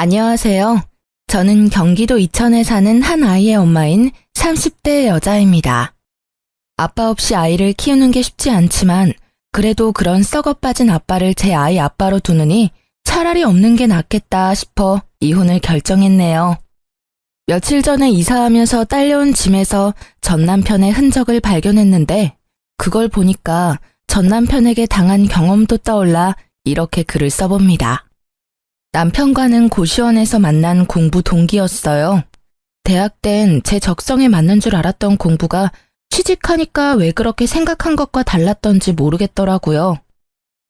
안녕하세요. 저는 경기도 이천에 사는 한 아이의 엄마인 30대 여자입니다. 아빠 없이 아이를 키우는 게 쉽지 않지만 그래도 그런 썩어 빠진 아빠를 제 아이 아빠로 두느니 차라리 없는 게 낫겠다 싶어 이혼을 결정했네요. 며칠 전에 이사하면서 딸려온 짐에서 전 남편의 흔적을 발견했는데 그걸 보니까 전 남편에게 당한 경험도 떠올라 이렇게 글을 써봅니다. 남편과는 고시원에서 만난 공부 동기였어요. 대학 땐 제 적성에 맞는 줄 알았던 공부가 취직하니까 왜 그렇게 생각한 것과 달랐던지 모르겠더라고요.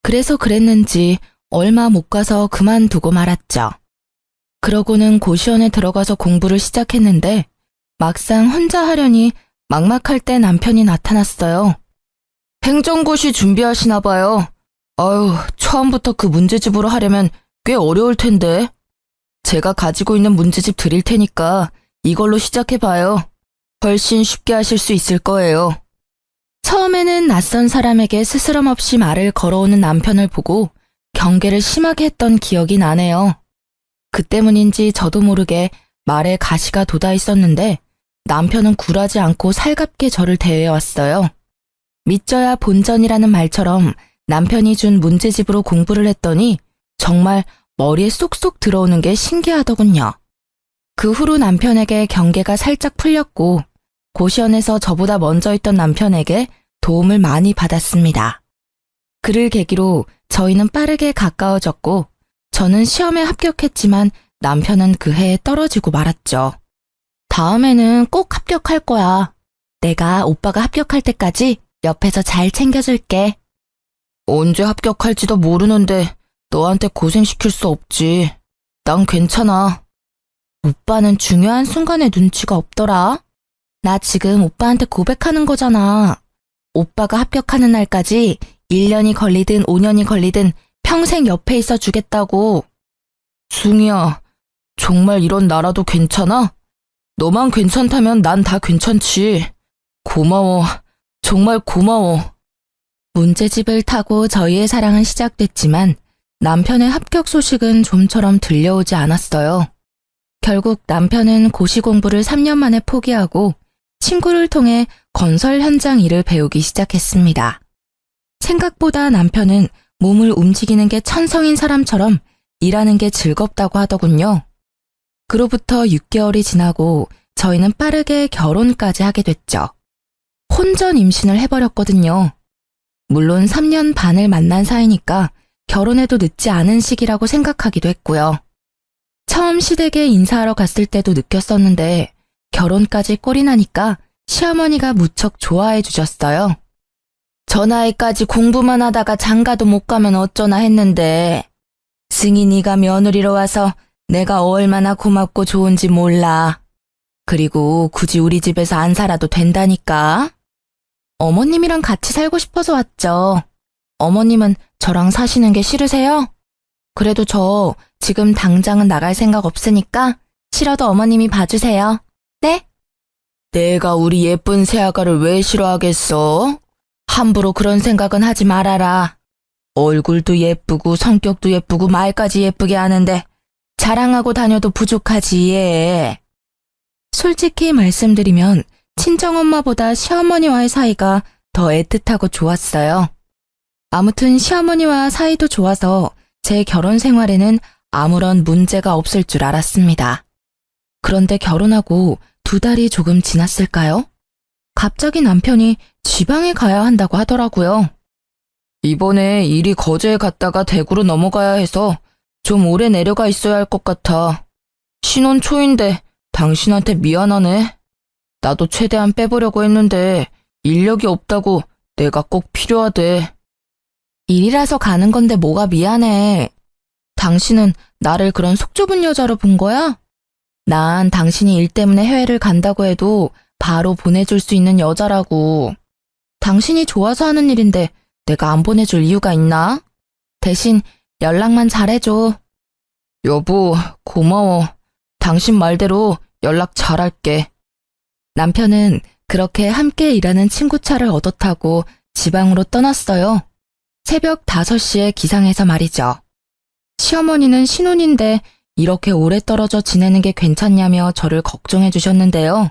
그래서 그랬는지 얼마 못 가서 그만두고 말았죠. 그러고는 고시원에 들어가서 공부를 시작했는데 막상 혼자 하려니 막막할 때 남편이 나타났어요. 행정고시 준비하시나 봐요. 아유, 처음부터 그 문제집으로 하려면 꽤 어려울 텐데. 제가 가지고 있는 문제집 드릴 테니까 이걸로 시작해봐요. 훨씬 쉽게 하실 수 있을 거예요. 처음에는 낯선 사람에게 스스럼 없이 말을 걸어오는 남편을 보고 경계를 심하게 했던 기억이 나네요. 그 때문인지 저도 모르게 말에 가시가 돋아 있었는데 남편은 굴하지 않고 살갑게 저를 대해왔어요. 믿져야 본전이라는 말처럼 남편이 준 문제집으로 공부를 했더니 정말 머리에 쏙쏙 들어오는 게 신기하더군요. 그 후로 남편에게 경계가 살짝 풀렸고 고시원에서 저보다 먼저 있던 남편에게 도움을 많이 받았습니다. 그를 계기로 저희는 빠르게 가까워졌고 저는 시험에 합격했지만 남편은 그 해에 떨어지고 말았죠. 다음에는 꼭 합격할 거야. 내가 오빠가 합격할 때까지 옆에서 잘 챙겨줄게. 언제 합격할지도 모르는데 너한테 고생시킬 수 없지. 난 괜찮아. 오빠는 중요한 순간에 눈치가 없더라. 나 지금 오빠한테 고백하는 거잖아. 오빠가 합격하는 날까지 1년이 걸리든 5년이 걸리든 평생 옆에 있어 주겠다고. 숭이야, 정말 이런 나라도 괜찮아? 너만 괜찮다면 난 다 괜찮지. 고마워. 정말 고마워. 문제집을 타고 저희의 사랑은 시작됐지만 남편의 합격 소식은 좀처럼 들려오지 않았어요. 결국 남편은 고시 공부를 3년 만에 포기하고 친구를 통해 건설 현장 일을 배우기 시작했습니다. 생각보다 남편은 몸을 움직이는 게 천성인 사람처럼 일하는 게 즐겁다고 하더군요. 그로부터 6개월이 지나고 저희는 빠르게 결혼까지 하게 됐죠. 혼전 임신을 해버렸거든요. 물론 3년 반을 만난 사이니까 결혼해도 늦지 않은 시기라고 생각하기도 했고요. 처음 시댁에 인사하러 갔을 때도 느꼈었는데 결혼까지 꼴이 나니까 시어머니가 무척 좋아해 주셨어요. 저 나이까지 공부만 하다가 장가도 못 가면 어쩌나 했는데 승희 네가 며느리로 와서 내가 얼마나 고맙고 좋은지 몰라. 그리고 굳이 우리 집에서 안 살아도 된다니까. 어머님이랑 같이 살고 싶어서 왔죠. 어머님은 저랑 사시는 게 싫으세요? 그래도 저 지금 당장은 나갈 생각 없으니까 싫어도 어머님이 봐주세요. 네? 내가 우리 예쁜 새아가를 왜 싫어하겠어? 함부로 그런 생각은 하지 말아라. 얼굴도 예쁘고 성격도 예쁘고 말까지 예쁘게 하는데 자랑하고 다녀도 부족하지 얘. 솔직히 말씀드리면 친정엄마보다 시어머니와의 사이가 더 애틋하고 좋았어요. 아무튼 시어머니와 사이도 좋아서 제 결혼 생활에는 아무런 문제가 없을 줄 알았습니다. 그런데 결혼하고 2달이 조금 지났을까요? 갑자기 남편이 지방에 가야 한다고 하더라고요. 이번에 일이 거제에 갔다가 대구로 넘어가야 해서 좀 오래 내려가 있어야 할 것 같아. 신혼 초인데 당신한테 미안하네. 나도 최대한 빼보려고 했는데 인력이 없다고 내가 꼭 필요하대. 일이라서 가는 건데 뭐가 미안해. 당신은 나를 그런 속 좁은 여자로 본 거야? 난 당신이 일 때문에 해외를 간다고 해도 바로 보내줄 수 있는 여자라고. 당신이 좋아서 하는 일인데 내가 안 보내줄 이유가 있나? 대신 연락만 잘해줘. 여보, 고마워. 당신 말대로 연락 잘할게. 남편은 그렇게 함께 일하는 친구 차를 얻어 타고 지방으로 떠났어요. 새벽 5시에 기상해서 말이죠. 시어머니는 신혼인데 이렇게 오래 떨어져 지내는 게 괜찮냐며 저를 걱정해 주셨는데요.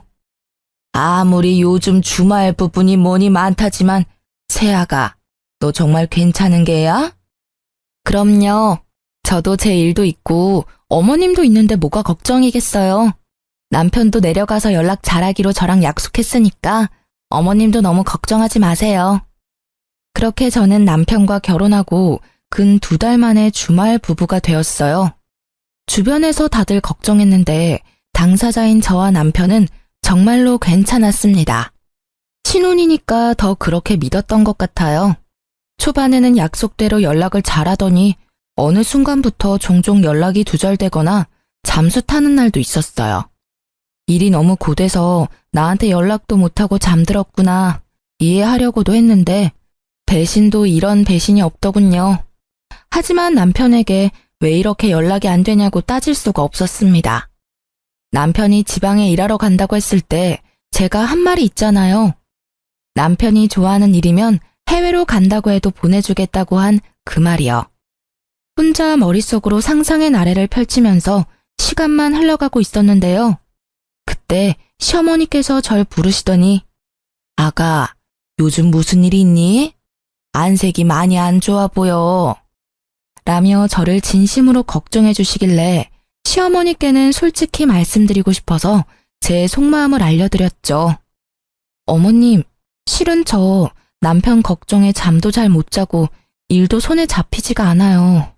아무리 요즘 주말 부분이 뭐니 많다지만 세아가 너 정말 괜찮은 게야? 그럼요. 저도 제 일도 있고 어머님도 있는데 뭐가 걱정이겠어요. 남편도 내려가서 연락 잘하기로 저랑 약속했으니까 어머님도 너무 걱정하지 마세요. 그렇게 저는 남편과 결혼하고 근 2달 만에 주말 부부가 되었어요. 주변에서 다들 걱정했는데 당사자인 저와 남편은 정말로 괜찮았습니다. 신혼이니까 더 그렇게 믿었던 것 같아요. 초반에는 약속대로 연락을 잘하더니 어느 순간부터 종종 연락이 두절되거나 잠수 타는 날도 있었어요. 일이 너무 고돼서 나한테 연락도 못하고 잠들었구나 이해하려고도 했는데 배신도 이런 배신이 없더군요. 하지만 남편에게 왜 이렇게 연락이 안 되냐고 따질 수가 없었습니다. 남편이 지방에 일하러 간다고 했을 때 제가 한 말이 있잖아요. 남편이 좋아하는 일이면 해외로 간다고 해도 보내주겠다고 한 그 말이요. 혼자 머릿속으로 상상의 나래를 펼치면서 시간만 흘러가고 있었는데요. 그때 시어머니께서 절 부르시더니 아가, 요즘 무슨 일이 있니? 안색이 많이 안 좋아 보여. 라며 저를 진심으로 걱정해 주시길래 시어머니께는 솔직히 말씀드리고 싶어서 제 속마음을 알려드렸죠. 어머님, 실은 저 남편 걱정에 잠도 잘 못 자고 일도 손에 잡히지가 않아요.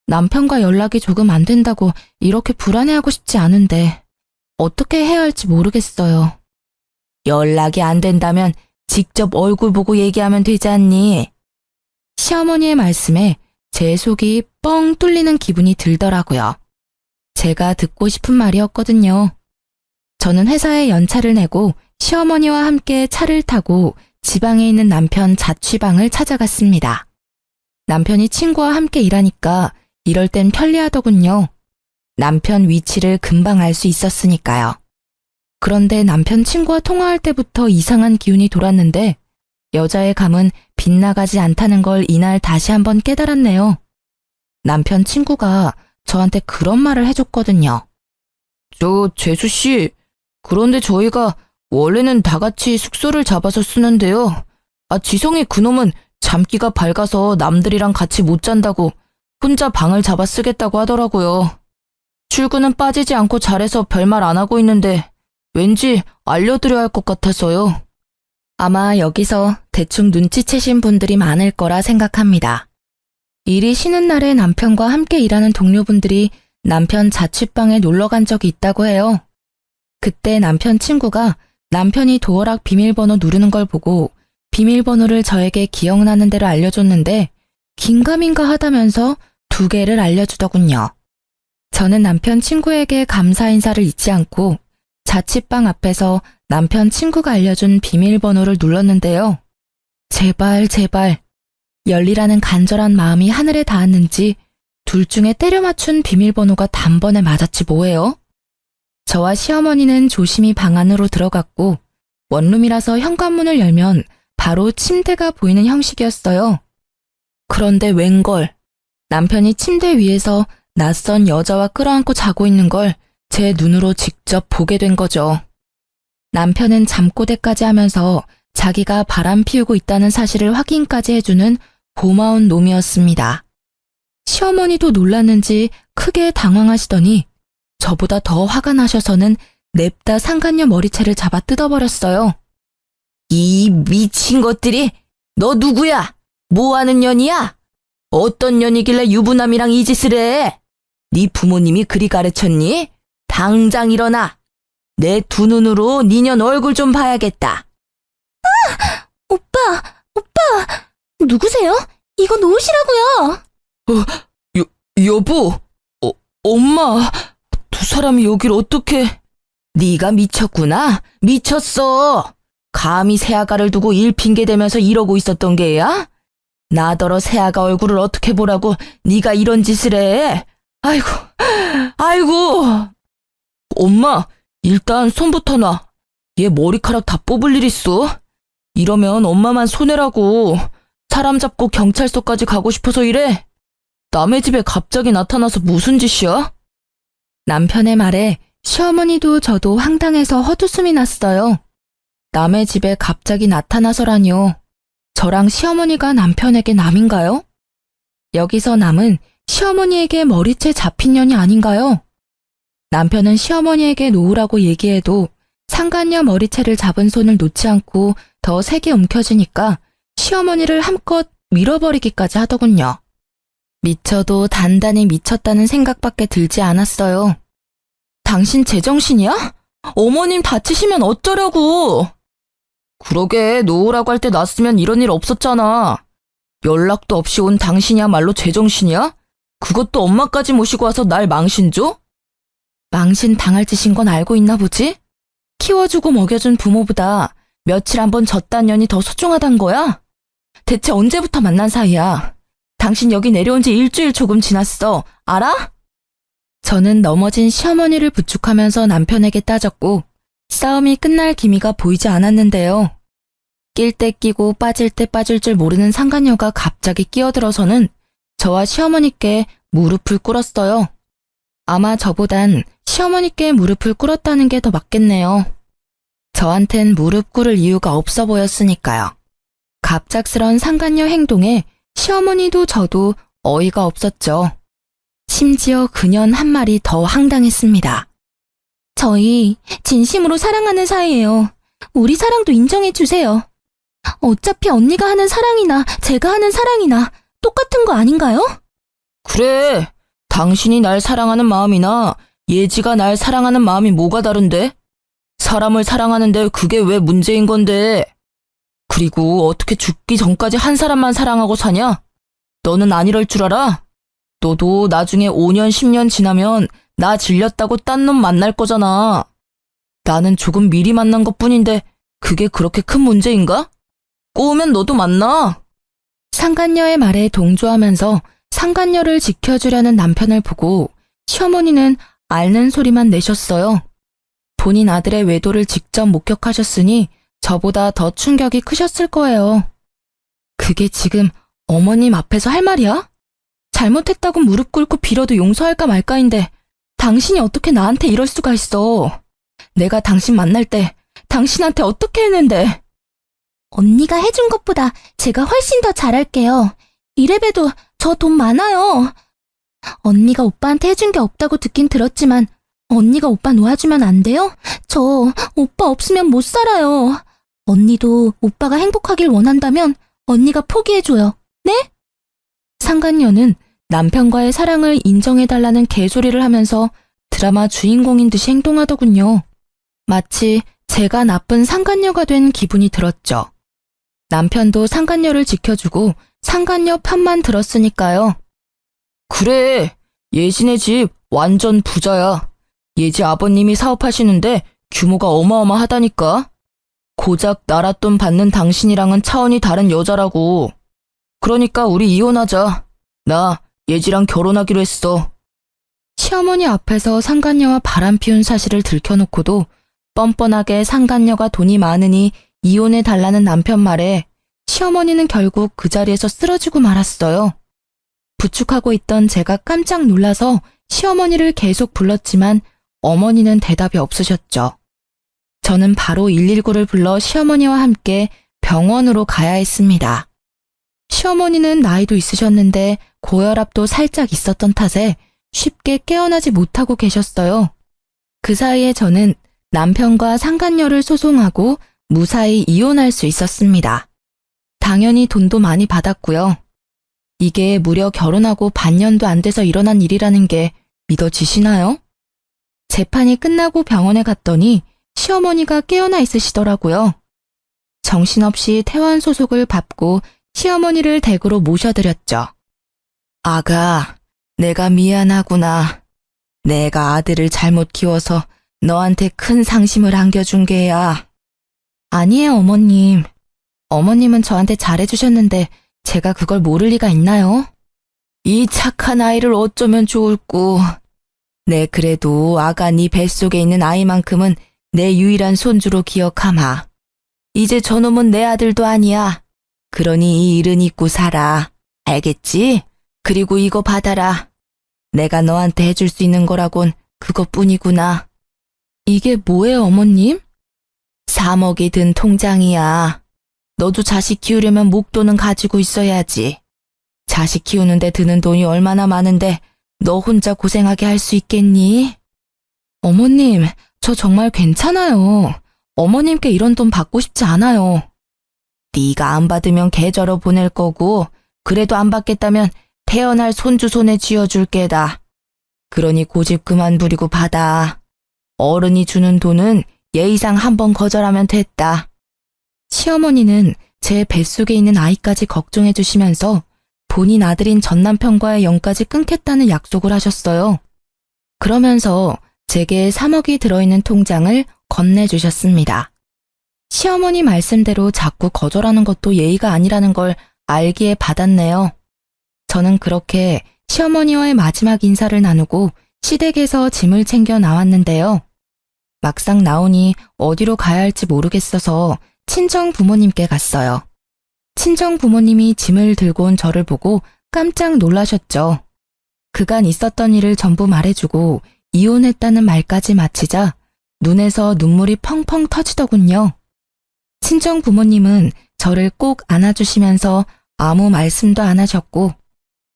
남편과 연락이 조금 안 된다고 이렇게 불안해하고 싶지 않은데 어떻게 해야 할지 모르겠어요. 연락이 안 된다면 직접 얼굴 보고 얘기하면 되지 않니? 시어머니의 말씀에 제 속이 뻥 뚫리는 기분이 들더라고요. 제가 듣고 싶은 말이었거든요. 저는 회사에 연차를 내고 시어머니와 함께 차를 타고 지방에 있는 남편 자취방을 찾아갔습니다. 남편이 친구와 함께 일하니까 이럴 땐 편리하더군요. 남편 위치를 금방 알 수 있었으니까요. 그런데 남편 친구와 통화할 때부터 이상한 기운이 돌았는데 여자의 감은 빗나가지 않다는 걸 이날 다시 한번 깨달았네요. 남편 친구가 저한테 그런 말을 해줬거든요. 재수씨, 그런데 저희가 원래는 다 같이 숙소를 잡아서 쓰는데요. 지성이 그놈은 잠기가 밝아서 남들이랑 같이 못 잔다고 혼자 방을 잡아 쓰겠다고 하더라고요. 출근은 빠지지 않고 잘해서 별말 안 하고 있는데 왠지 알려드려야 할 것 같아서요. 아마 여기서 대충 눈치채신 분들이 많을 거라 생각합니다. 일이 쉬는 날에 남편과 함께 일하는 동료분들이 남편 자취방에 놀러 간 적이 있다고 해요. 그때 남편 친구가 남편이 도어락 비밀번호 누르는 걸 보고 비밀번호를 저에게 기억나는 대로 알려줬는데 긴가민가 하다면서 2개를 알려주더군요. 저는 남편 친구에게 감사 인사를 잊지 않고 자취방 앞에서 남편 친구가 알려준 비밀번호를 눌렀는데요. 제발 열리라는 간절한 마음이 하늘에 닿았는지 둘 중에 때려 맞춘 비밀번호가 단번에 맞았지 뭐예요? 저와 시어머니는 조심히 방 안으로 들어갔고 원룸이라서 현관문을 열면 바로 침대가 보이는 형식이었어요. 그런데 웬걸, 남편이 침대 위에서 낯선 여자와 끌어안고 자고 있는 걸 제 눈으로 직접 보게 된 거죠. 남편은 잠꼬대까지 하면서 자기가 바람 피우고 있다는 사실을 확인까지 해주는 고마운 놈이었습니다. 시어머니도 놀랐는지 크게 당황하시더니 저보다 더 화가 나셔서는 냅다 상간녀 머리채를 잡아 뜯어버렸어요. 이 미친 것들이, 너 누구야? 뭐하는 년이야? 어떤 년이길래 유부남이랑 이 짓을 해? 네 부모님이 그리 가르쳤니? 당장 일어나. 내 2눈으로 니년 얼굴 좀 봐야겠다. 오빠, 누구세요? 이거 놓으시라고요. 여보, 엄마, 2사람이 여길 어떻게... 네가 미쳤구나. 미쳤어. 감히 새아가를 두고 일 핑계대면서 이러고 있었던 게야? 나더러 새아가 얼굴을 어떻게 보라고 네가 이런 짓을 해. 아이고. 엄마, 일단 손부터 놔. 얘 머리카락 다 뽑을 일 있어. 이러면 엄마만 손해라고. 사람 잡고 경찰서까지 가고 싶어서 이래? 남의 집에 갑자기 나타나서 무슨 짓이야? 남편의 말에 시어머니도 저도 황당해서 헛웃음이 났어요. 남의 집에 갑자기 나타나서라니요. 저랑 시어머니가 남편에게 남인가요? 여기서 남은 시어머니에게 머리채 잡힌 년이 아닌가요? 남편은 시어머니에게 놓으라고 얘기해도 상간녀 머리채를 잡은 손을 놓지 않고 더 세게 움켜쥐니까 시어머니를 함껏 밀어버리기까지 하더군요. 미쳐도 단단히 미쳤다는 생각밖에 들지 않았어요. 당신 제정신이야? 어머님 다치시면 어쩌려고? 그러게, 놓으라고 할 때 놨으면 이런 일 없었잖아. 연락도 없이 온 당신이야말로 제정신이야? 그것도 엄마까지 모시고 와서 날 망신 줘? 망신 당할 짓인 건 알고 있나 보지? 키워주고 먹여준 부모보다 며칠 한번 졌단 년이 더 소중하단 거야? 대체 언제부터 만난 사이야? 당신 여기 내려온 지 일주일 조금 지났어. 알아? 저는 넘어진 시어머니를 부축하면서 남편에게 따졌고 싸움이 끝날 기미가 보이지 않았는데요. 낄 때 끼고 빠질 때 빠질 줄 모르는 상간녀가 갑자기 끼어들어서는 저와 시어머니께 무릎을 꿇었어요. 아마 저보단 시어머니께 무릎을 꿇었다는 게 더 맞겠네요. 저한텐 무릎 꿇을 이유가 없어 보였으니까요. 갑작스런 상간녀 행동에 시어머니도 저도 어이가 없었죠. 심지어 그년 한 말이 더 황당했습니다. 저희 진심으로 사랑하는 사이예요. 우리 사랑도 인정해 주세요. 어차피 언니가 하는 사랑이나 제가 하는 사랑이나 똑같은 거 아닌가요? 그래, 당신이 날 사랑하는 마음이나 예지가 날 사랑하는 마음이 뭐가 다른데? 사람을 사랑하는데 그게 왜 문제인 건데? 그리고 어떻게 죽기 전까지 한 사람만 사랑하고 사냐? 너는 안 이럴 줄 알아? 너도 나중에 5년, 10년 지나면 나 질렸다고 딴 놈 만날 거잖아. 나는 조금 미리 만난 것뿐인데 그게 그렇게 큰 문제인가? 꼬우면 너도 만나. 상간녀의 말에 동조하면서 상간녀를 지켜주려는 남편을 보고 시어머니는 앓는 소리만 내셨어요. 본인 아들의 외도를 직접 목격하셨으니 저보다 더 충격이 크셨을 거예요. 그게 지금 어머님 앞에서 할 말이야? 잘못했다고 무릎 꿇고 빌어도 용서할까 말까인데 당신이 어떻게 나한테 이럴 수가 있어. 내가 당신 만날 때 당신한테 어떻게 했는데. 언니가 해준 것보다 제가 훨씬 더 잘할게요. 이래봬도 저 돈 많아요. 언니가 오빠한테 해준 게 없다고 듣긴 들었지만 언니가 오빠 놓아주면 안 돼요? 저 오빠 없으면 못 살아요. 언니도 오빠가 행복하길 원한다면 언니가 포기해줘요. 네? 상간녀는 남편과의 사랑을 인정해달라는 개소리를 하면서 드라마 주인공인 듯이 행동하더군요. 마치 제가 나쁜 상간녀가 된 기분이 들었죠. 남편도 상간녀를 지켜주고 상간녀 편만 들었으니까요. 그래, 예진의 집 완전 부자야. 예지 아버님이 사업하시는데 규모가 어마어마하다니까. 고작 나라 돈 받는 당신이랑은 차원이 다른 여자라고. 그러니까 우리 이혼하자. 나 예지랑 결혼하기로 했어. 시어머니 앞에서 상간녀와 바람 피운 사실을 들켜놓고도 뻔뻔하게 상간녀가 돈이 많으니 이혼해달라는 남편 말에 시어머니는 결국 그 자리에서 쓰러지고 말았어요. 부축하고 있던 제가 깜짝 놀라서 시어머니를 계속 불렀지만 어머니는 대답이 없으셨죠. 저는 바로 119를 불러 시어머니와 함께 병원으로 가야 했습니다. 시어머니는 나이도 있으셨는데 고혈압도 살짝 있었던 탓에 쉽게 깨어나지 못하고 계셨어요. 그 사이에 저는 남편과 상간녀를 소송하고 무사히 이혼할 수 있었습니다. 당연히 돈도 많이 받았고요. 이게 무려 결혼하고 반년도 안 돼서 일어난 일이라는 게 믿어지시나요? 재판이 끝나고 병원에 갔더니 시어머니가 깨어나 있으시더라고요. 정신없이 퇴원 소속을 밟고 시어머니를 댁으로 모셔드렸죠. 아가, 내가 미안하구나. 내가 아들을 잘못 키워서 너한테 큰 상심을 안겨준 게야. 아니에요, 어머님. 어머님은 저한테 잘해주셨는데 제가 그걸 모를 리가 있나요? 이 착한 아이를 어쩌면 좋을꼬. 네, 그래도 아가 네 뱃속에 있는 아이만큼은 내 유일한 손주로 기억하마. 이제 저놈은 내 아들도 아니야. 그러니 이 일은 잊고 살아. 알겠지? 그리고 이거 받아라. 내가 너한테 해줄 수 있는 거라곤 그것뿐이구나. 이게 뭐예요, 어머님? 3억이 든 통장이야. 너도 자식 키우려면 목돈은 가지고 있어야지. 자식 키우는데 드는 돈이 얼마나 많은데 너 혼자 고생하게 할 수 있겠니? 어머님, 저 정말 괜찮아요. 어머님께 이런 돈 받고 싶지 않아요. 네가 안 받으면 계좌로 보낼 거고 그래도 안 받겠다면 태어날 손주 손에 쥐어줄 게다. 그러니 고집 그만 부리고 받아. 어른이 주는 돈은 예의상 한 번 거절하면 됐다. 시어머니는 제 뱃속에 있는 아이까지 걱정해 주시면서 본인 아들인 전 남편과의 연까지 끊겠다는 약속을 하셨어요. 그러면서 제게 3억이 들어있는 통장을 건네주셨습니다. 시어머니 말씀대로 자꾸 거절하는 것도 예의가 아니라는 걸 알기에 받았네요. 저는 그렇게 시어머니와의 마지막 인사를 나누고 시댁에서 짐을 챙겨 나왔는데요. 막상 나오니 어디로 가야 할지 모르겠어서 친정 부모님께 갔어요. 친정 부모님이 짐을 들고 온 저를 보고 깜짝 놀라셨죠. 그간 있었던 일을 전부 말해주고 이혼했다는 말까지 마치자 눈에서 눈물이 펑펑 터지더군요. 친정 부모님은 저를 꼭 안아주시면서 아무 말씀도 안 하셨고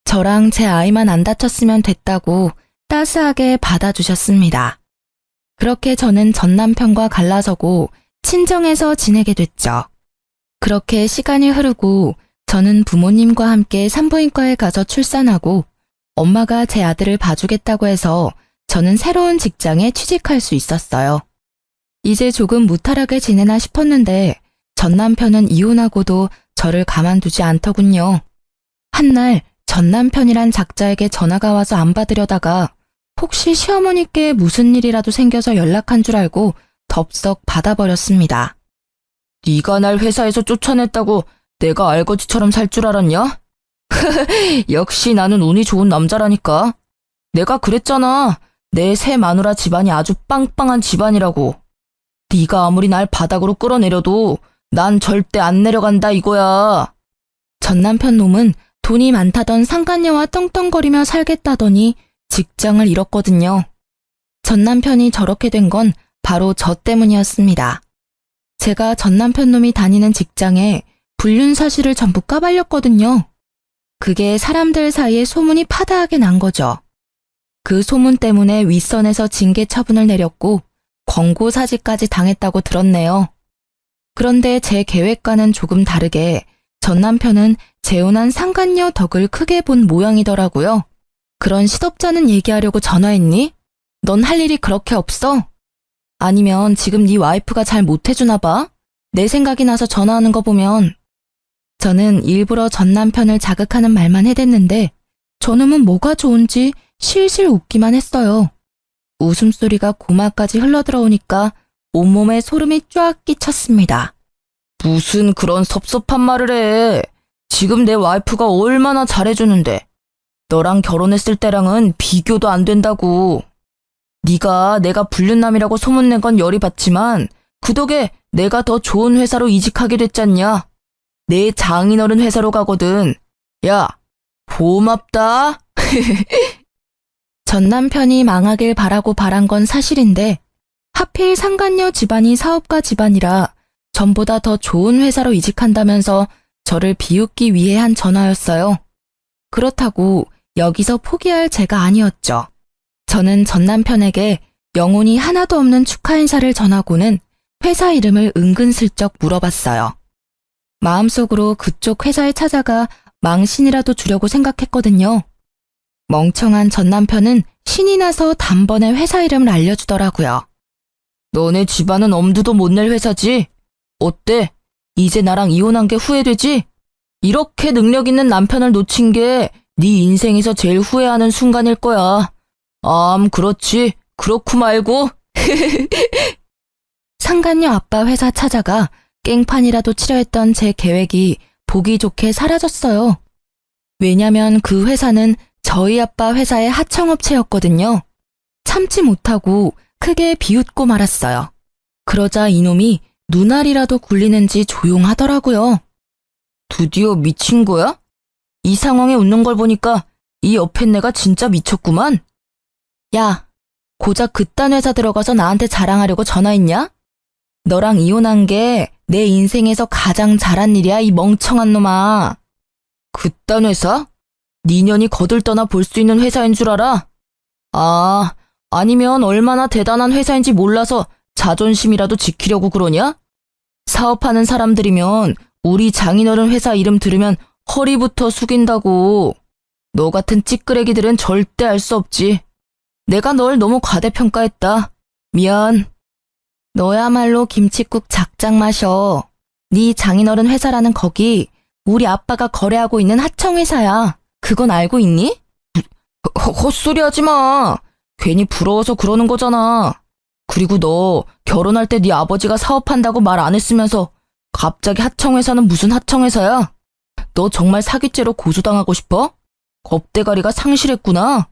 저랑 제 아이만 안 다쳤으면 됐다고 따스하게 받아주셨습니다. 그렇게 저는 전 남편과 갈라서고 친정에서 지내게 됐죠. 그렇게 시간이 흐르고 저는 부모님과 함께 산부인과에 가서 출산하고 엄마가 제 아들을 봐주겠다고 해서 저는 새로운 직장에 취직할 수 있었어요. 이제 조금 무탈하게 지내나 싶었는데 전 남편은 이혼하고도 저를 가만두지 않더군요. 한날 전 남편이란 작자에게 전화가 와서 안 받으려다가 혹시 시어머니께 무슨 일이라도 생겨서 연락한 줄 알고 덥석 받아버렸습니다. 네가 날 회사에서 쫓아냈다고 내가 알거지처럼 살 줄 알았냐? 역시 나는 운이 좋은 남자라니까. 내가 그랬잖아. 내 새 마누라 집안이 아주 빵빵한 집안이라고. 네가 아무리 날 바닥으로 끌어내려도 난 절대 안 내려간다 이거야. 전 남편 놈은 돈이 많다던 상간녀와 떵떵거리며 살겠다더니 직장을 잃었거든요. 전 남편이 저렇게 된 건 바로 저 때문이었습니다. 제가 전 남편 놈이 다니는 직장에 불륜 사실을 전부 까발렸거든요. 그게 사람들 사이에 소문이 파다하게 난 거죠. 그 소문 때문에 윗선에서 징계 처분을 내렸고 권고 사직까지 당했다고 들었네요. 그런데 제 계획과는 조금 다르게 전 남편은 재혼한 상간녀 덕을 크게 본 모양이더라고요. 그런 시덥잖은 얘기하려고 전화했니? 넌 할 일이 그렇게 없어? 아니면 지금 네 와이프가 잘 못해주나 봐? 내 생각이 나서 전화하는 거 보면. 저는 일부러 전 남편을 자극하는 말만 해댔는데 저놈은 뭐가 좋은지 실실 웃기만 했어요. 웃음소리가 고마까지 흘러들어오니까 온몸에 소름이 쫙 끼쳤습니다. 무슨 그런 섭섭한 말을 해. 지금 내 와이프가 얼마나 잘해주는데. 너랑 결혼했을 때랑은 비교도 안 된다고. 네가 내가 불륜남이라고 소문낸 건 열이 받지만 그 덕에 내가 더 좋은 회사로 이직하게 됐잖냐. 내 장인어른 회사로 가거든. 야, 고맙다. 전 남편이 망하길 바라고 바란 건 사실인데 하필 상간녀 집안이 사업가 집안이라 전보다 더 좋은 회사로 이직한다면서 저를 비웃기 위해 한 전화였어요. 그렇다고 여기서 포기할 제가 아니었죠. 저는 전 남편에게 영혼이 하나도 없는 축하 인사를 전하고는 회사 이름을 은근슬쩍 물어봤어요. 마음속으로 그쪽 회사에 찾아가 망신이라도 주려고 생각했거든요. 멍청한 전 남편은 신이 나서 단번에 회사 이름을 알려주더라고요. 너네 집안은 엄두도 못 낼 회사지? 어때? 이제 나랑 이혼한 게 후회되지? 이렇게 능력 있는 남편을 놓친 게 네 인생에서 제일 후회하는 순간일 거야. 그렇지. 그렇고 말고. 상간녀 아빠 회사 찾아가 깽판이라도 치려 했던 제 계획이 보기 좋게 사라졌어요. 왜냐면 그 회사는 저희 아빠 회사의 하청업체였거든요. 참지 못하고 크게 비웃고 말았어요. 그러자 이놈이 눈알이라도 굴리는지 조용하더라고요. 드디어 미친 거야? 이 상황에 웃는 걸 보니까 이 옆에 내가 진짜 미쳤구만. 야, 고작 그딴 회사 들어가서 나한테 자랑하려고 전화했냐? 너랑 이혼한 게 내 인생에서 가장 잘한 일이야, 이 멍청한 놈아. 그딴 회사? 네 년이 거들떠나 볼 수 있는 회사인 줄 알아? 아, 아니면 얼마나 대단한 회사인지 몰라서 자존심이라도 지키려고 그러냐? 사업하는 사람들이면 우리 장인어른 회사 이름 들으면 허리부터 숙인다고. 너 같은 찌끄레기들은 절대 알 수 없지. 내가 널 너무 과대평가했다. 미안. 너야말로 김칫국 작작 마셔. 네 장인어른 회사라는 거기 우리 아빠가 거래하고 있는 하청회사야. 그건 알고 있니? 헛소리 하지 마. 괜히 부러워서 그러는 거잖아. 그리고 너 결혼할 때 네 아버지가 사업한다고 말 안 했으면서 갑자기 하청회사는 무슨 하청회사야? 너 정말 사기죄로 고소당하고 싶어? 겁대가리가 상실했구나.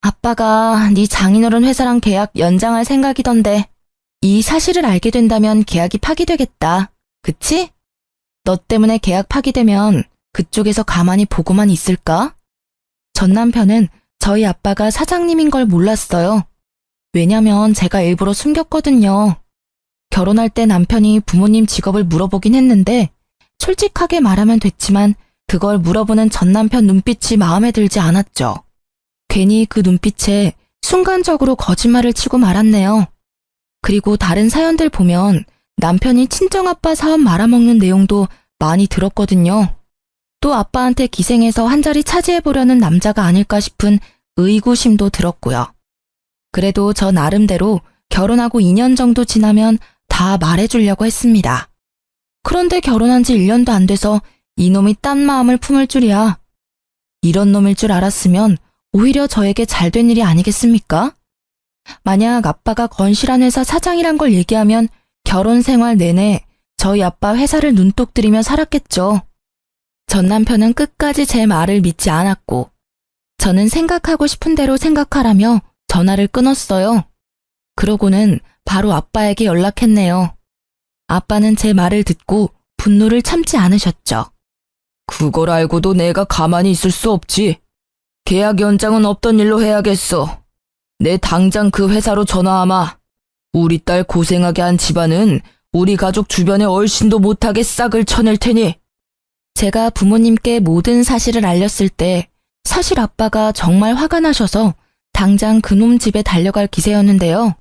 아빠가 네 장인어른 회사랑 계약 연장할 생각이던데 이 사실을 알게 된다면 계약이 파기되겠다. 그치? 너 때문에 계약 파기되면 그쪽에서 가만히 보고만 있을까? 전 남편은 저희 아빠가 사장님인 걸 몰랐어요. 왜냐면 제가 일부러 숨겼거든요. 결혼할 때 남편이 부모님 직업을 물어보긴 했는데 솔직하게 말하면 됐지만 그걸 물어보는 전 남편 눈빛이 마음에 들지 않았죠. 괜히 그 눈빛에 순간적으로 거짓말을 치고 말았네요. 그리고 다른 사연들 보면 남편이 친정아빠 사업 말아먹는 내용도 많이 들었거든요. 또 아빠한테 기생해서 한 자리 차지해보려는 남자가 아닐까 싶은 의구심도 들었고요. 그래도 저 나름대로 결혼하고 2년 정도 지나면 다 말해주려고 했습니다. 그런데 결혼한 지 1년도 안 돼서 이놈이 딴 마음을 품을 줄이야. 이런 놈일 줄 알았으면 오히려 저에게 잘된 일이 아니겠습니까? 만약 아빠가 건실한 회사 사장이란 걸 얘기하면 결혼 생활 내내 저희 아빠 회사를 눈독 들이며 살았겠죠. 전 남편은 끝까지 제 말을 믿지 않았고 저는 생각하고 싶은 대로 생각하라며 전화를 끊었어요. 그러고는 바로 아빠에게 연락했네요. 아빠는 제 말을 듣고 분노를 참지 않으셨죠. 그걸 알고도 내가 가만히 있을 수 없지. 계약 연장은 없던 일로 해야겠어. 내 당장 그 회사로 전화하마. 우리 딸 고생하게 한 집안은 우리 가족 주변에 얼씬도 못하게 싹을 쳐낼 테니. 제가 부모님께 모든 사실을 알렸을 때 사실 아빠가 정말 화가 나셔서 당장 그놈 집에 달려갈 기세였는데요.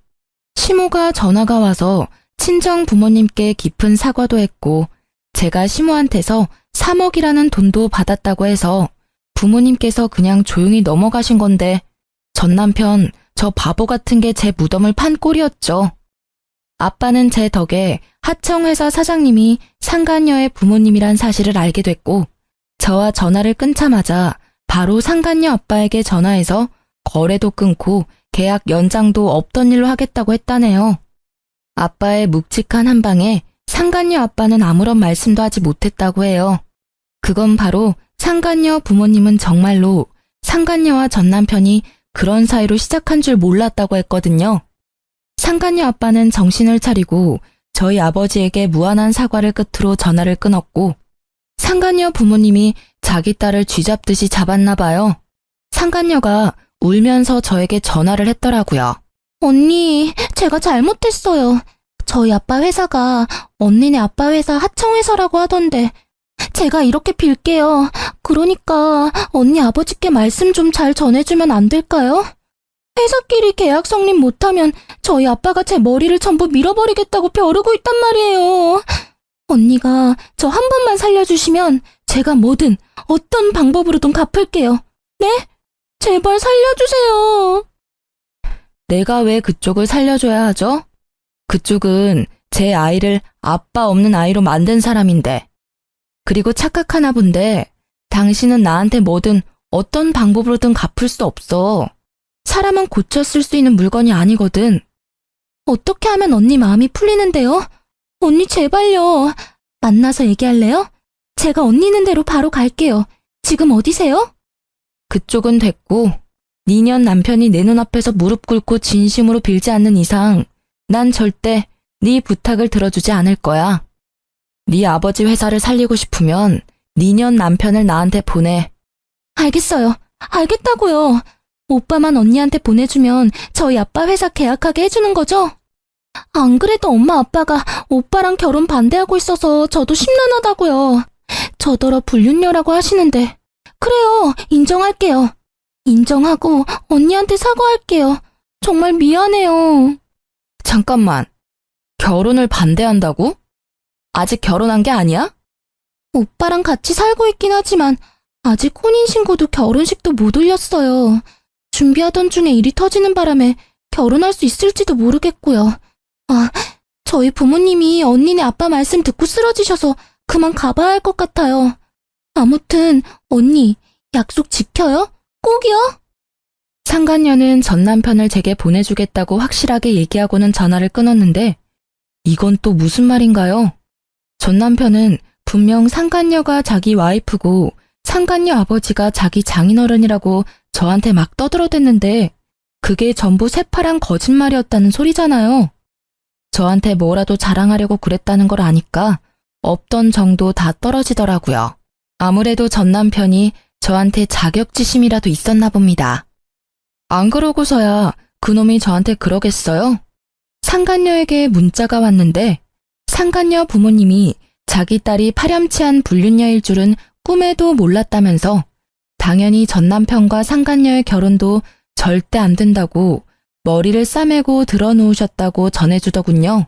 시모가 전화가 와서 친정 부모님께 깊은 사과도 했고 제가 시모한테서 3억이라는 돈도 받았다고 해서 부모님께서 그냥 조용히 넘어가신 건데 전 남편 저 바보 같은 게 제 무덤을 판 꼴이었죠. 아빠는 제 덕에 하청회사 사장님이 상간녀의 부모님이란 사실을 알게 됐고 저와 전화를 끊자마자 바로 상간녀 아빠에게 전화해서 거래도 끊고 계약 연장도 없던 일로 하겠다고 했다네요. 아빠의 묵직한 한방에 상간녀 아빠는 아무런 말씀도 하지 못했다고 해요. 그건 바로 상간녀 부모님은 정말로 상간녀와 전 남편이 그런 사이로 시작한 줄 몰랐다고 했거든요. 상간녀 아빠는 정신을 차리고 저희 아버지에게 무한한 사과를 끝으로 전화를 끊었고 상간녀 부모님이 자기 딸을 쥐잡듯이 잡았나 봐요. 상간녀가 울면서 저에게 전화를 했더라고요. 언니, 제가 잘못했어요. 저희 아빠 회사가 언니네 아빠 회사 하청회사라고 하던데 제가 이렇게 빌게요. 그러니까 언니 아버지께 말씀 좀 잘 전해주면 안 될까요? 회사끼리 계약 성립 못하면 저희 아빠가 제 머리를 전부 밀어버리겠다고 벼르고 있단 말이에요. 언니가 저 한 번만 살려주시면 제가 뭐든 어떤 방법으로든 갚을게요. 네? 제발 살려주세요. 내가 왜 그쪽을 살려줘야 하죠? 그쪽은 제 아이를 아빠 없는 아이로 만든 사람인데. 그리고 착각하나 본데 당신은 나한테 뭐든 어떤 방법으로든 갚을 수 없어. 사람은 고쳐 쓸 수 있는 물건이 아니거든. 어떻게 하면 언니 마음이 풀리는데요? 언니 제발요. 만나서 얘기할래요? 제가 언니 있는 대로 바로 갈게요. 지금 어디세요? 그쪽은 됐고 니년 남편이 내 눈앞에서 무릎 꿇고 진심으로 빌지 않는 이상 난 절대 네 부탁을 들어주지 않을 거야. 네 아버지 회사를 살리고 싶으면 니년 남편을 나한테 보내. 알겠어요. 알겠다고요. 오빠만 언니한테 보내주면 저희 아빠 회사 계약하게 해주는 거죠? 안 그래도 엄마 아빠가 오빠랑 결혼 반대하고 있어서 저도 심란하다고요. 저더러 불륜녀라고 하시는데. 그래요, 인정할게요. 인정하고 언니한테 사과할게요. 정말 미안해요. 잠깐만. 결혼을 반대한다고? 아직 결혼한 게 아니야? 오빠랑 같이 살고 있긴 하지만 아직 혼인신고도 결혼식도 못 올렸어요. 준비하던 중에 일이 터지는 바람에 결혼할 수 있을지도 모르겠고요. 아, 저희 부모님이 언니네 아빠 말씀 듣고 쓰러지셔서 그만 가봐야 할 것 같아요. 아무튼 언니 약속 지켜요? 꼭이요? 상간녀는 전 남편을 제게 보내주겠다고 확실하게 얘기하고는 전화를 끊었는데 이건 또 무슨 말인가요? 전 남편은 분명 상간녀가 자기 와이프고 상간녀 아버지가 자기 장인어른이라고 저한테 막 떠들어댔는데 그게 전부 새파란 거짓말이었다는 소리잖아요. 저한테 뭐라도 자랑하려고 그랬다는 걸 아니까 없던 정도 다 떨어지더라고요. 아무래도 전 남편이 저한테 자격지심이라도 있었나 봅니다. 안 그러고서야 그놈이 저한테 그러겠어요? 상간녀에게 문자가 왔는데 상간녀 부모님이 자기 딸이 파렴치한 불륜녀일 줄은 꿈에도 몰랐다면서 당연히 전 남편과 상간녀의 결혼도 절대 안 된다고 머리를 싸매고 들어놓으셨다고 전해주더군요.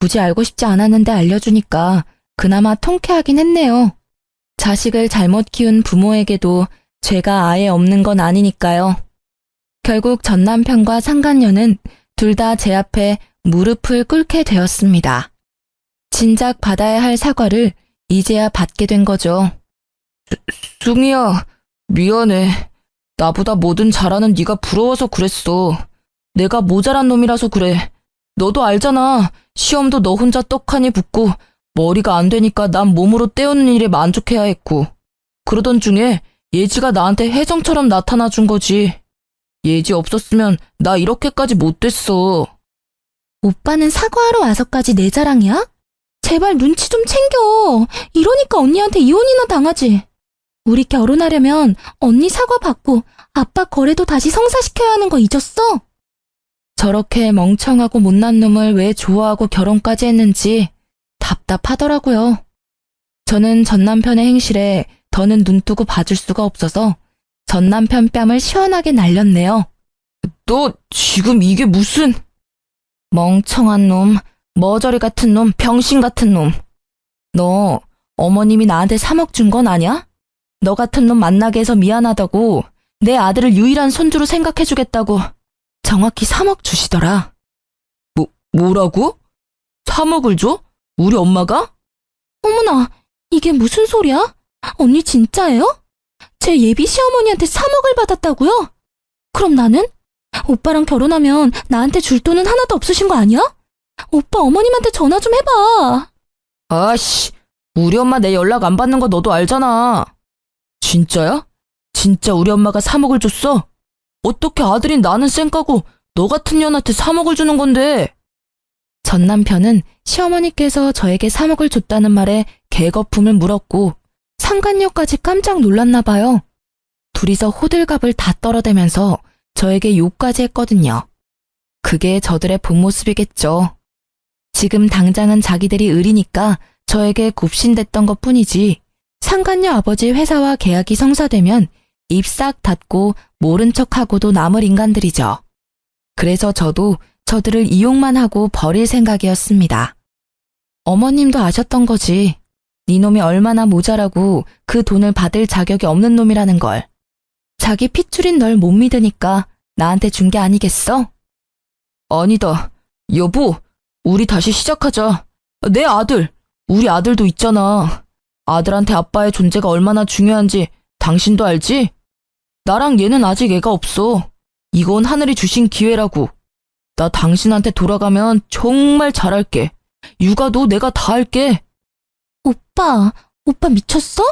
굳이 알고 싶지 않았는데 알려주니까 그나마 통쾌하긴 했네요. 자식을 잘못 키운 부모에게도 죄가 아예 없는 건 아니니까요. 결국 전 남편과 상간녀는 둘 다 제 앞에 무릎을 꿇게 되었습니다. 진작 받아야 할 사과를 이제야 받게 된 거죠. 숭이야, 미안해. 나보다 뭐든 잘하는 네가 부러워서 그랬어. 내가 모자란 놈이라서 그래. 너도 알잖아. 시험도 너 혼자 떡하니 붙고 머리가 안 되니까 난 몸으로 때우는 일에 만족해야 했고. 그러던 중에 예지가 나한테 혜정처럼 나타나 준 거지. 예지 없었으면 나 이렇게까지 못 됐어. 오빠는 사과하러 와서까지 내 자랑이야? 제발 눈치 좀 챙겨. 이러니까 언니한테 이혼이나 당하지. 우리 결혼하려면 언니 사과 받고 아빠 거래도 다시 성사시켜야 하는 거 잊었어? 저렇게 멍청하고 못난 놈을 왜 좋아하고 결혼까지 했는지 답답하더라고요. 저는 전 남편의 행실에 더는 눈뜨고 봐줄 수가 없어서 전 남편 뺨을 시원하게 날렸네요. 너 지금 이게 무슨... 멍청한 놈, 머저리 같은 놈, 병신 같은 놈. 너 어머님이 나한테 3억 준 건 아냐? 너 같은 놈 만나게 해서 미안하다고 내 아들을 유일한 손주로 생각해주겠다고 정확히 3억 주시더라. 뭐라고? 3억을 줘? 우리 엄마가? 어머나, 이게 무슨 소리야? 언니 진짜예요? 제 예비 시어머니한테 3억을 받았다고요? 그럼 나는? 오빠랑 결혼하면 나한테 줄 돈은 하나도 없으신 거 아니야? 오빠 어머님한테 전화 좀 해봐. 아씨, 우리 엄마 내 연락 안 받는 거 너도 알잖아. 진짜야? 진짜 우리 엄마가 3억을 줬어? 어떻게 아들인 나는 쌩까고 너 같은 년한테 3억을 주는 건데? 전 남편은 시어머니께서 저에게 3억을 줬다는 말에 개거품을 물었고 상간녀까지 깜짝 놀랐나 봐요. 둘이서 호들갑을 다 떨어대면서 저에게 욕까지 했거든요. 그게 저들의 본 모습이겠죠. 지금 당장은 자기들이 을이니까 저에게 굽신댔던 것뿐이지 상간녀 아버지 회사와 계약이 성사되면 입 싹 닫고 모른 척하고도 남을 인간들이죠. 그래서 저도 저들을 이용만 하고 버릴 생각이었습니다. 어머님도 아셨던 거지. 네 놈이 얼마나 모자라고 그 돈을 받을 자격이 없는 놈이라는 걸. 자기 핏줄인 널 못 믿으니까 나한테 준 게 아니겠어? 아니다. 여보, 우리 다시 시작하자. 내 아들, 우리 아들도 있잖아. 아들한테 아빠의 존재가 얼마나 중요한지 당신도 알지? 나랑 얘는 아직 애가 없어. 이건 하늘이 주신 기회라고. 나 당신한테 돌아가면 정말 잘할게. 육아도 내가 다 할게. 오빠 미쳤어?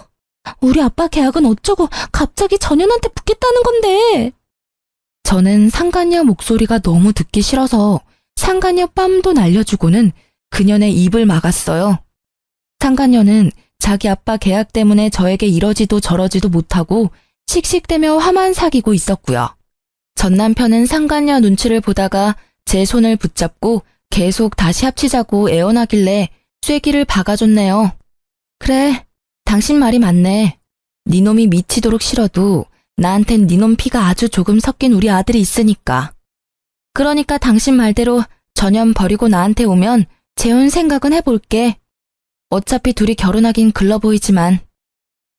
우리 아빠 계약은 어쩌고 갑자기 전현한테 붙겠다는 건데. 저는 상간녀 목소리가 너무 듣기 싫어서 상간녀 뺨도 날려주고는 그년의 입을 막았어요. 상간녀는 자기 아빠 계약 때문에 저에게 이러지도 저러지도 못하고 씩씩대며 화만 사귀고 있었고요. 전 남편은 상간녀 눈치를 보다가 제 손을 붙잡고 계속 다시 합치자고 애원하길래 쐐기를 박아줬네요. 그래, 당신 말이 맞네. 니놈이 미치도록 싫어도 나한텐 니놈 피가 아주 조금 섞인 우리 아들이 있으니까. 그러니까 당신 말대로 전염 버리고 나한테 오면 재혼 생각은 해볼게. 어차피 둘이 결혼하긴 글러 보이지만.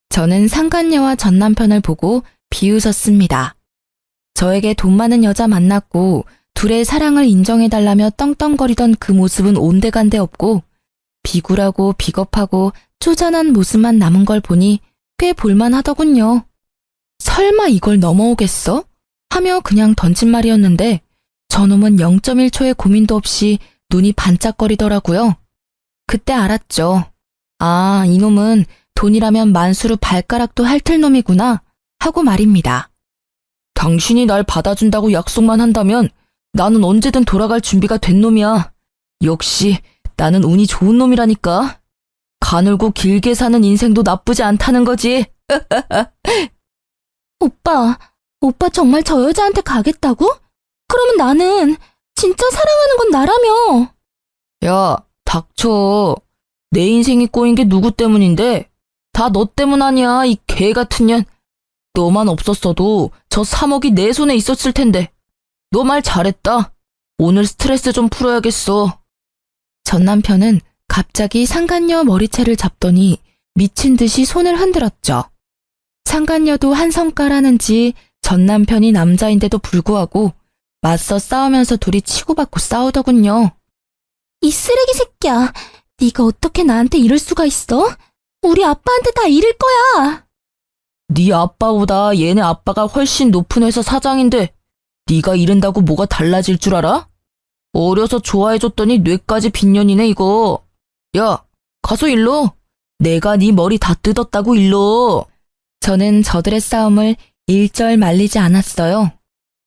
저는 상간녀와 전 남편을 보고 비웃었습니다. 저에게 돈 많은 여자 만났고 둘의 사랑을 인정해달라며 떵떵거리던 그 모습은 온데간데 없고 비굴하고 비겁하고 쪼잔한 모습만 남은 걸 보니 꽤 볼만하더군요. 설마 이걸 넘어오겠어? 하며 그냥 던진 말이었는데 저놈은 0.1초의 고민도 없이 눈이 반짝거리더라고요. 그때 알았죠. 아, 이놈은 돈이라면 만수르 발가락도 핥을 놈이구나 하고 말입니다. 당신이 날 받아준다고 약속만 한다면 나는 언제든 돌아갈 준비가 된 놈이야. 역시 나는 운이 좋은 놈이라니까. 가늘고 길게 사는 인생도 나쁘지 않다는 거지. 오빠 정말 저 여자한테 가겠다고? 그러면 나는 진짜 사랑하는 건 나라며. 야, 닥쳐. 내 인생이 꼬인 게 누구 때문인데? 다 너 때문 아니야, 이 개 같은 년. 너만 없었어도 저 3억이 내 손에 있었을 텐데. 너 말 잘했다. 오늘 스트레스 좀 풀어야겠어. 전 남편은 갑자기 상간녀 머리채를 잡더니 미친 듯이 손을 흔들었죠. 상간녀도 한 성깔하는지 전 남편이 남자인데도 불구하고 맞서 싸우면서 둘이 치고받고 싸우더군요. 이 쓰레기 새끼야. 네가 어떻게 나한테 이럴 수가 있어? 우리 아빠한테 다 이를 거야. 네 아빠보다 얘네 아빠가 훨씬 높은 회사 사장인데 네가 이른다고 뭐가 달라질 줄 알아? 어려서 좋아해줬더니 뇌까지 빈년이네 이거. 야, 가서 일러. 내가 네 머리 다 뜯었다고 일러. 저는 저들의 싸움을 일절 말리지 않았어요.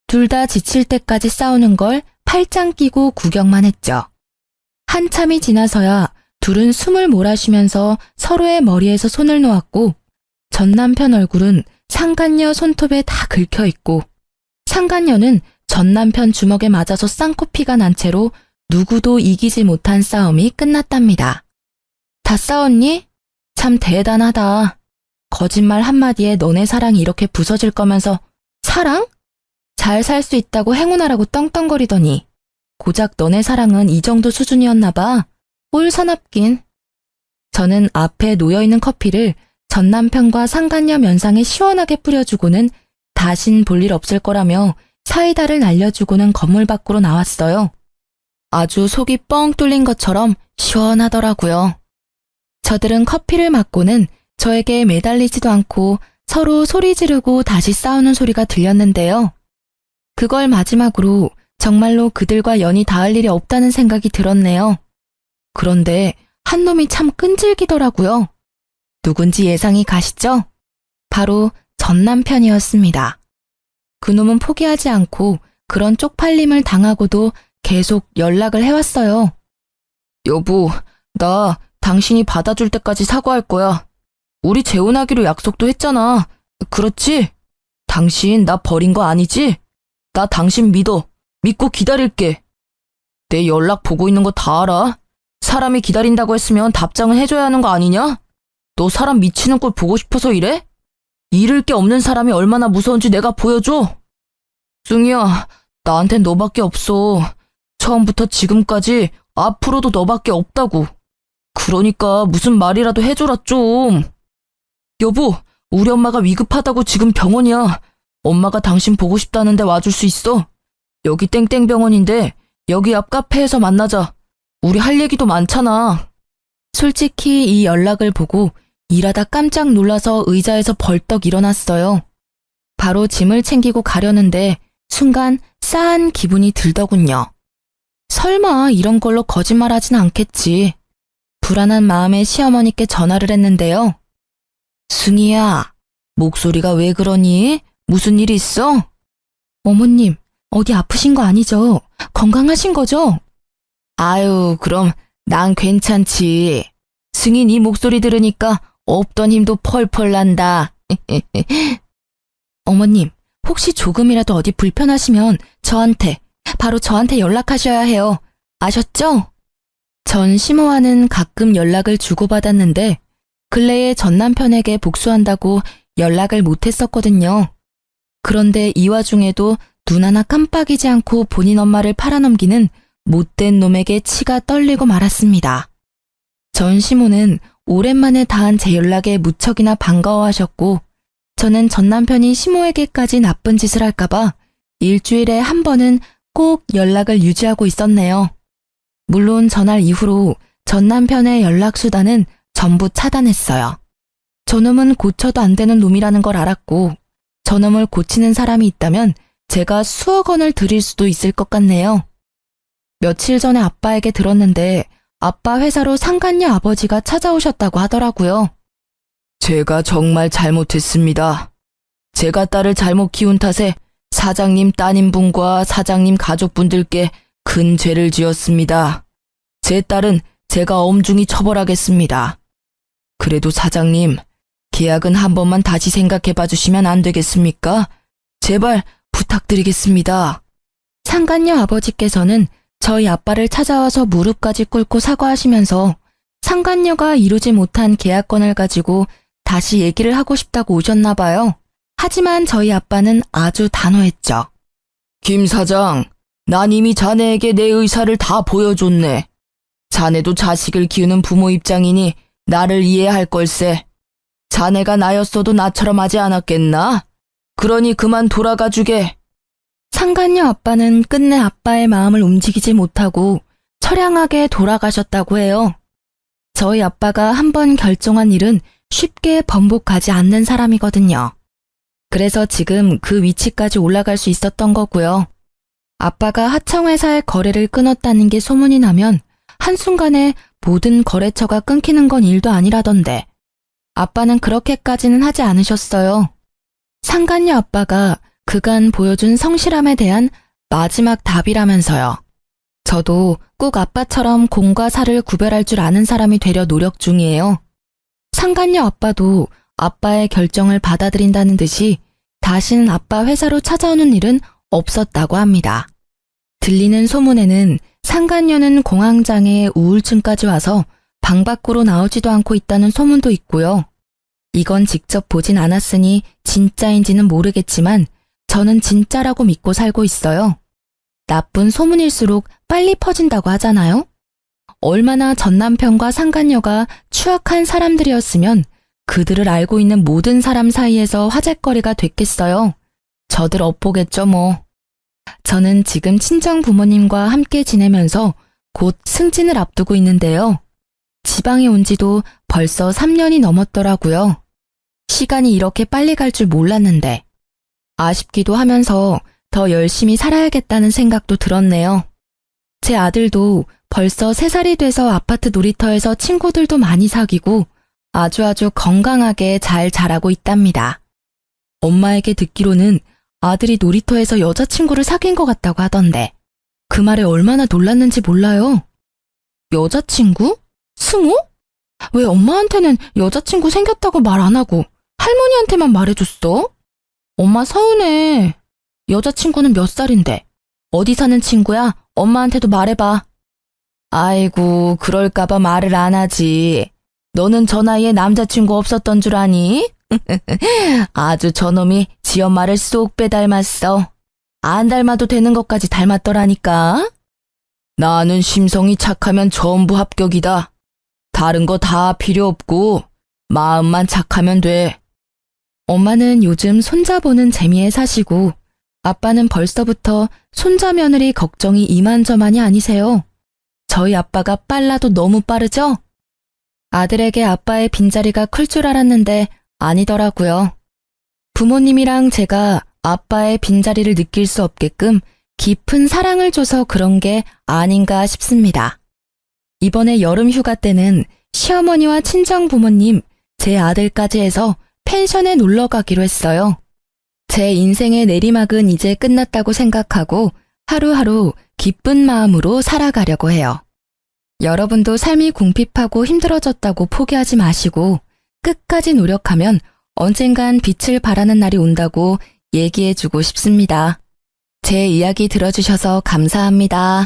둘 다 지칠 때까지 싸우는 걸 팔짱 끼고 구경만 했죠. 한참이 지나서야 둘은 숨을 몰아쉬면서 서로의 머리에서 손을 놓았고 전 남편 얼굴은 상간녀 손톱에 다 긁혀 있고 상간녀는 전 남편 주먹에 맞아서 쌍코피가 난 채로 누구도 이기지 못한 싸움이 끝났답니다. 다 싸웠니? 참 대단하다. 거짓말 한마디에 너네 사랑이 이렇게 부서질 거면서 사랑? 잘 살 수 있다고 행운하라고 떵떵거리더니 고작 너네 사랑은 이 정도 수준이었나 봐. 올 사납긴. 저는 앞에 놓여있는 커피를 전 남편과 상간녀 면상에 시원하게 뿌려주고는 다신 볼 일 없을 거라며 사이다를 날려주고는 건물 밖으로 나왔어요. 아주 속이 뻥 뚫린 것처럼 시원하더라고요. 저들은 커피를 마고는 저에게 매달리지도 않고 서로 소리 지르고 다시 싸우는 소리가 들렸는데요. 그걸 마지막으로 정말로 그들과 연이 닿을 일이 없다는 생각이 들었네요. 그런데 한 놈이 참 끈질기더라고요. 누군지 예상이 가시죠? 바로 전 남편이었습니다. 그놈은 포기하지 않고 그런 쪽팔림을 당하고도 계속 연락을 해왔어요. 여보, 나 당신이 받아줄 때까지 사과할 거야. 우리 재혼하기로 약속도 했잖아. 그렇지? 당신 나 버린 거 아니지? 나 당신 믿고 기다릴게. 내 연락 보고 있는 거 다 알아. 사람이 기다린다고 했으면 답장은 해줘야 하는 거 아니냐? 너 사람 미치는 꼴 보고 싶어서 이래? 잃을 게 없는 사람이 얼마나 무서운지 내가 보여줘. 승희야, 나한텐 너밖에 없어. 처음부터 지금까지 앞으로도 너밖에 없다고. 그러니까 무슨 말이라도 해줘라 좀. 여보, 우리 엄마가 위급하다고 지금 병원이야. 엄마가 당신 보고 싶다는데 와줄 수 있어? 여기 땡땡병원인데 여기 앞 카페에서 만나자. 우리 할 얘기도 많잖아. 솔직히 이 연락을 보고 일하다 깜짝 놀라서 의자에서 벌떡 일어났어요. 바로 짐을 챙기고 가려는데 순간 싸한 기분이 들더군요. 설마 이런 걸로 거짓말하진 않겠지. 불안한 마음에 시어머니께 전화를 했는데요. 승희야, 목소리가 왜 그러니? 무슨 일 있어? 어머님, 어디 아프신 거 아니죠? 건강하신 거죠? 아유, 그럼 난 괜찮지. 승희 네 목소리 들으니까 없던 힘도 펄펄 난다. 어머님, 혹시 조금이라도 어디 불편하시면 바로 저한테 연락하셔야 해요. 아셨죠? 전 시모와는 가끔 연락을 주고받았는데 근래에 전 남편에게 복수한다고 연락을 못했었거든요. 그런데 이 와중에도 눈 하나 깜빡이지 않고 본인 엄마를 팔아넘기는 못된 놈에게 치가 떨리고 말았습니다. 전 시모는 오랜만에 닿은 제 연락에 무척이나 반가워하셨고 저는 전 남편이 시모에게까지 나쁜 짓을 할까봐 일주일에 한 번은 꼭 연락을 유지하고 있었네요. 물론 전날 이후로 전 남편의 연락수단은 전부 차단했어요. 저놈은 고쳐도 안 되는 놈이라는 걸 알았고 저놈을 고치는 사람이 있다면 제가 수억 원을 드릴 수도 있을 것 같네요. 며칠 전에 아빠에게 들었는데 아빠 회사로 상간녀 아버지가 찾아오셨다고 하더라고요. 제가 정말 잘못했습니다. 제가 딸을 잘못 키운 탓에 사장님 따님분과 사장님 가족분들께 큰 죄를 지었습니다. 제 딸은 제가 엄중히 처벌하겠습니다. 그래도 사장님, 계약은 한 번만 다시 생각해 봐주시면 안 되겠습니까? 제발 부탁드리겠습니다. 상간녀 아버지께서는 저희 아빠를 찾아와서 무릎까지 꿇고 사과하시면서 상간녀가 이루지 못한 계약건을 가지고 다시 얘기를 하고 싶다고 오셨나 봐요. 하지만 저희 아빠는 아주 단호했죠. 김 사장, 난 이미 자네에게 내 의사를 다 보여줬네. 자네도 자식을 키우는 부모 입장이니 나를 이해할 걸세. 자네가 나였어도 나처럼 하지 않았겠나? 그러니 그만 돌아가 주게. 상간녀 아빠는 끝내 아빠의 마음을 움직이지 못하고 처량하게 돌아가셨다고 해요. 저희 아빠가 한번 결정한 일은 쉽게 번복하지 않는 사람이거든요. 그래서 지금 그 위치까지 올라갈 수 있었던 거고요. 아빠가 하청회사의 거래를 끊었다는 게 소문이 나면 한순간에 모든 거래처가 끊기는 건 일도 아니라던데 아빠는 그렇게까지는 하지 않으셨어요. 상간녀 아빠가 그간 보여준 성실함에 대한 마지막 답이라면서요. 저도 꼭 아빠처럼 공과 사를 구별할 줄 아는 사람이 되려 노력 중이에요. 상간녀 아빠도 아빠의 결정을 받아들인다는 듯이 다시는 아빠 회사로 찾아오는 일은 없었다고 합니다. 들리는 소문에는 상간녀는 공황장애에 우울증까지 와서 방 밖으로 나오지도 않고 있다는 소문도 있고요. 이건 직접 보진 않았으니 진짜인지는 모르겠지만 저는 진짜라고 믿고 살고 있어요. 나쁜 소문일수록 빨리 퍼진다고 하잖아요. 얼마나 전 남편과 상간녀가 추악한 사람들이었으면 그들을 알고 있는 모든 사람 사이에서 화제거리가 됐겠어요. 저들 엇보겠죠 뭐. 저는 지금 친정 부모님과 함께 지내면서 곧 승진을 앞두고 있는데요. 지방에 온 지도 벌써 3년이 넘었더라고요. 시간이 이렇게 빨리 갈 줄 몰랐는데 아쉽기도 하면서 더 열심히 살아야겠다는 생각도 들었네요. 제 아들도 벌써 3살이 돼서 아파트 놀이터에서 친구들도 많이 사귀고 아주 건강하게 잘 자라고 있답니다. 엄마에게 듣기로는 아들이 놀이터에서 여자친구를 사귄 것 같다고 하던데 그 말에 얼마나 놀랐는지 몰라요. 여자친구? 승우? 왜 엄마한테는 여자친구 생겼다고 말 안 하고 할머니한테만 말해줬어? 엄마 서운해. 여자친구는 몇 살인데? 어디 사는 친구야? 엄마한테도 말해봐. 아이고, 그럴까봐 말을 안 하지. 너는 저 나이에 남자친구 없었던 줄 아니? 아주 저놈이 지 엄마를 쏙 빼닮았어. 안 닮아도 되는 것까지 닮았더라니까. 나는 심성이 착하면 전부 합격이다. 다른 거 다 필요 없고 마음만 착하면 돼. 엄마는 요즘 손자 보는 재미에 사시고 아빠는 벌써부터 손자 며느리 걱정이 이만저만이 아니세요. 저희 아빠가 빨라도 너무 빠르죠? 아들에게 아빠의 빈자리가 클 줄 알았는데 아니더라고요. 부모님이랑 제가 아빠의 빈자리를 느낄 수 없게끔 깊은 사랑을 줘서 그런 게 아닌가 싶습니다. 이번에 여름 휴가 때는 시어머니와 친정 부모님, 제 아들까지 해서 펜션에 놀러 가기로 했어요. 제 인생의 내리막은 이제 끝났다고 생각하고 하루하루 기쁜 마음으로 살아가려고 해요. 여러분도 삶이 궁핍하고 힘들어졌다고 포기하지 마시고 끝까지 노력하면 언젠간 빛을 발하는 날이 온다고 얘기해주고 싶습니다. 제 이야기 들어주셔서 감사합니다.